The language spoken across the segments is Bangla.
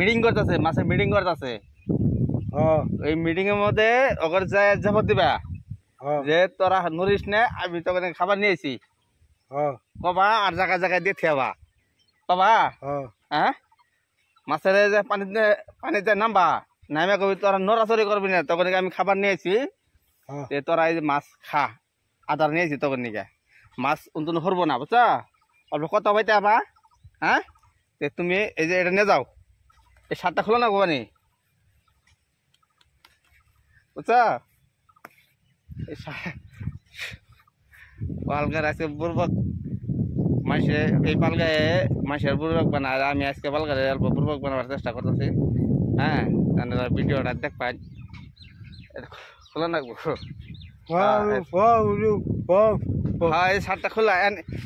মিটিং করতেছে, মাছের মিটিং করতেছে। ওই মিটিং এর মধ্যে ওগর যায় জবাব দিবা যে তোরা নড়িস না, আমি তোকে খাবার নিয়েছি কবা, আর জায়গায় জায়গায় দিয়ে থেবা কবা। হ্যাঁ, মাছের যে পানিতে নামবা, নামে কবি তোরা নড়াচড়ি করবি না, তখন আমি খাবার নিয়েছি, তোরা এই যে মাছ খা, আদার নিয়েছি তখন নিকে মাছ উন্তন হরবো না, বুঝছো? অল্প কথা পাইতে আবা। হ্যাঁ, তুমি এই যে এটা নিয়ে যাও, এই শার্টটা খোলো না গোবানি, বুঝছো? এই পালগার আছে বুর্বক মাসে, এই পালগায়ে মাসের বুর্বক বানায়, আর আমি আজকে পালগারে অল্প বুর্বক বানাবার চেষ্টা করতেছি। হ্যাঁ, ভিডিওটা দেখ পাই, খোলা না হ্যাঁ, এই শার্টটা খোলা,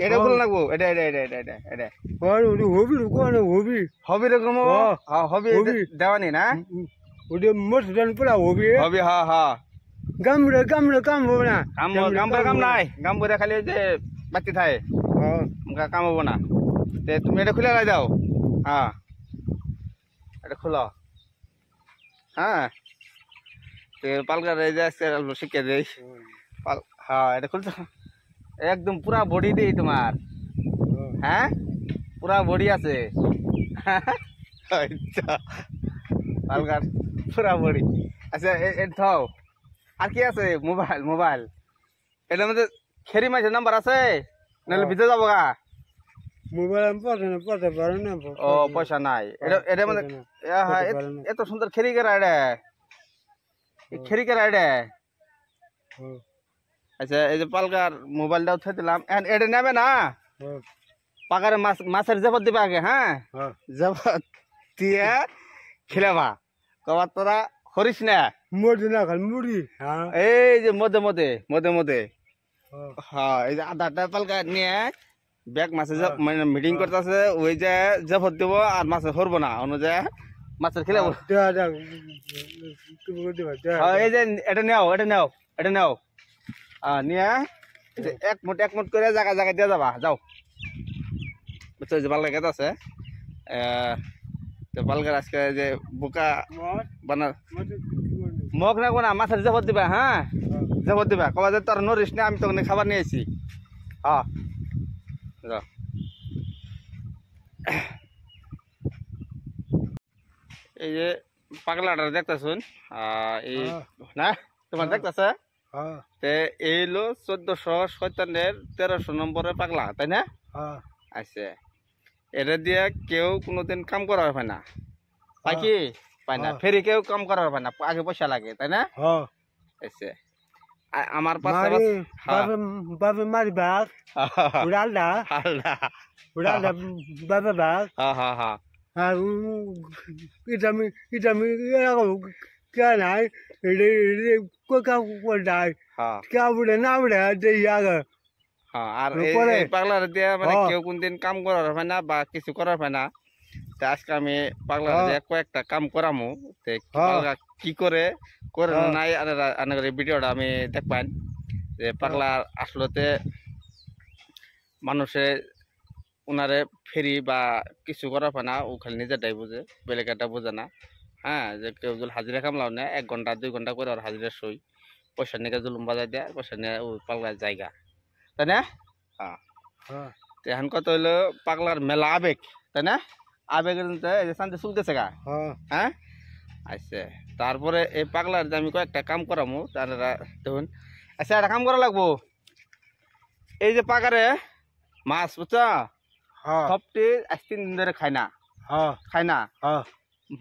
এটা খোলা লাগবো, এটা এটা এটা এটা এটা এটা হবি হবি রকম হবি দেওয়ানি না হবি। হ্যাঁ হ্যাঁ, কাম হবো না, কাম নাই, কাম করে খালি যে বাতি থাকে, কাম হবো না। তুমি এটা খুলে লাই দাও। হ্যাঁ, এটা খুলো। হ্যাঁ, পালগার এই যে শিখে দেই। হ্যাঁ, এটা খুলছো একদম পুরা বডি দেই তোমার। হ্যাঁ, পুরা বডি আছে। পালগার পুরা বডি। আচ্ছা, থাও, আর কি আছে? মোবাইল, মোবাইল এটার মধ্যে খেরি মাছের নাম্বার আছে, নাহলে ভিতরে যাবো গা। মোবাইল ও পয়সা নাই, এটার মধ্যে এত সুন্দর খেরি কেরা এটা, খেরি কেরা এটা। আচ্ছা, এই যে পালগার মোবাইলটা উঠে দিলাম, এটা নেবে না, পাকারে মাছের জবত দিবা আগে। হ্যাঁ, জবত দিয়ে খেলাবা, কবার তোরা হরিস না মুড়ি না খাল মুড়ি। এই যে মধ্যে মধ্যে মধ্যে মধ্যে। হ্যাঁ, এই যে আধারটা পালকা নিয়ে ব্যাগ মাছে মানে মিটিং করতেছে, ওই যে জবত দিব, আর মাছে হরবো না, অনুযায়ী মাছের খেলাবো। এই যে এটা নেও, এটা নেও, এটা নেও, নিয়ে এক মুঠ করে জায়গা জায়গায় দিয়ে যাবা, যাও, বুঝছো? যে পালগা গেত আছে, পালগার আজকে যে বোকা বানা মগ রাখবো না, মাছের জবত দিবা। হ্যাঁ, জবত দিবা, কবা যে তোর নরিস না, আমি তোকে খাবার নিয়েছি। হ্যাঁ, এই যে পাগলাটা দেখতেছুন, এই না তোমার দেখতেছে, এই হলো 1457 1300 নম্বরের পাগলা, তাই না? আচ্ছা, এটা দিয়ে কেউ কোনোদিন কাম করার হয় না, পাই কি পাই না, ফেরি কেউ কাম করার হয় না, আগে পয়সা লাগে, তাই না? আচ্ছা, আমার পাশে মারি বাঘ উড়ালদা উড়ালদা বাবা বাঘ। আর এটা আমি কে নাই না আর এই পাগলার দিয়ে মানে কেউ কোনদিন কাম করার হয় না বা কিছু করার হয় না। আজকে আমি পাগলার দিয়ে কয়েকটা কাম করামু, কি করে করে নাই ভিডিওটা আমি দেখবেন যে পাগলা আসলতে মানুষে উনারে ফেরি বা কিছু করার হয় না, ও খালি নিজেরটাই বুঝে, বেলেগাটা বোঝে না। হ্যাঁ, যে কেউ যদি হাজিরা কামলাও না 1 ঘন্টা 2 ঘন্টা করে আর হাজিরা সই, পয়সা নিয়ে জুলুম বাজাই দেয়, পয়সা নিয়ে ও পাগলার জায়গা, তাই না? হ্যাঁ, এখন কত হইলো পাগলার মেলা আবেগ, তাই না? আবেগের শান্তি চলতেছে গা। হ্যাঁ, আচ্ছা, তারপরে এই পাগলার যে আমি কয়েকটা কাম করামু, তারা দেখুন। আচ্ছা, একটা কাম করা লাগবো, এই যে পাগারে মাছ, বুঝছো? সবটি 1-3 দিন ধরে খায় না,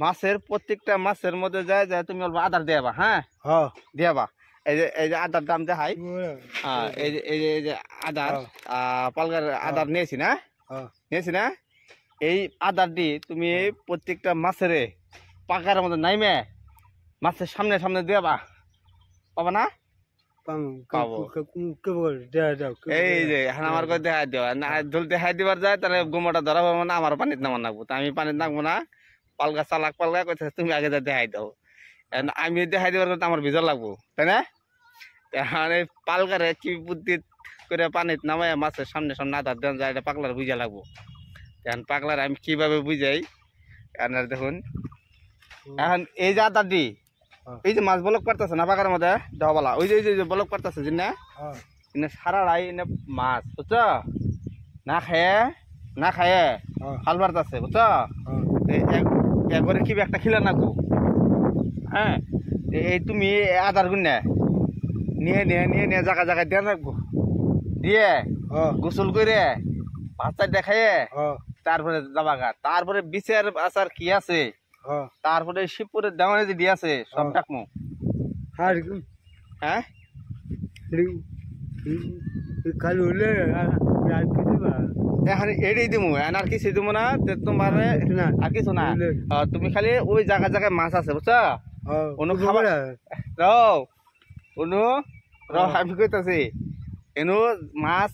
মাছের প্রত্যেকটা মাছের মধ্যে যায় যায় তুমি অল্প আদার দেবা। হ্যাঁ, দেবা, এই যে আদার দাম দেখাই, এই যে আদার পালগার আদার নিয়েছি না, এই আদার দি তুমি প্রত্যেকটা মাছের পাকার মধ্যে নাইমে মাছের সামনে সামনে দেবা, পাবা না? এই যে এখন আমার কাছে দেখাই দেওয়া না, ধুল দেখাই দিবার যায়, তাহলে গোমাটা ধরা পাবো না, আমার পানিতে নামান লাগবো, আমি পানিতে নামবো না। পালগা চালাক পালগা কইছে তুমি আগে যা দেখাই দাও, আমি দেখাই দেবার কথা আমার ভিতর লাগবো, তাই না? এখন এই পালগারে কি বুদ্ধি করে পানিতে নামাই মাছের সামনে সামনে আধার দেন যায়, এটা পাগলার বুঝা লাগবো। এখন পাগলার আমি কিভাবে বুঝাই আপনার দেখুন এখন এই যে দাদি এই যে মাছ বলক পারতেছে না পাকার মধ্যে দেওয়া ওই যে বলক পারতেছে যে না সারা রাই এনে মাছ বুঝছো না খায়ে হাল পারতেছে বুঝছো একবারে কি একটা খিলা না গো হ্যাঁ এই তুমি আধার গুণ নিয়ে জায়গায় দিয়ে রাখবো দিয়ে গোসল করে ভাত দেখাইয়ে তারপরে যাবা গা তারপরে বিচার আচার কি আছে তারপরে শিবপুরের দেওয়ানে যে দিয়ে আছে সব ডাকমো হ্যাঁ এখন এড়িয়ে দিমু আর কিছু দিব না তোমার আর কিছু না তুমি খালি ওই জায়গায় মাছ আছে বুঝছো অনু খাবার আমি কইতাছি এনো মাছ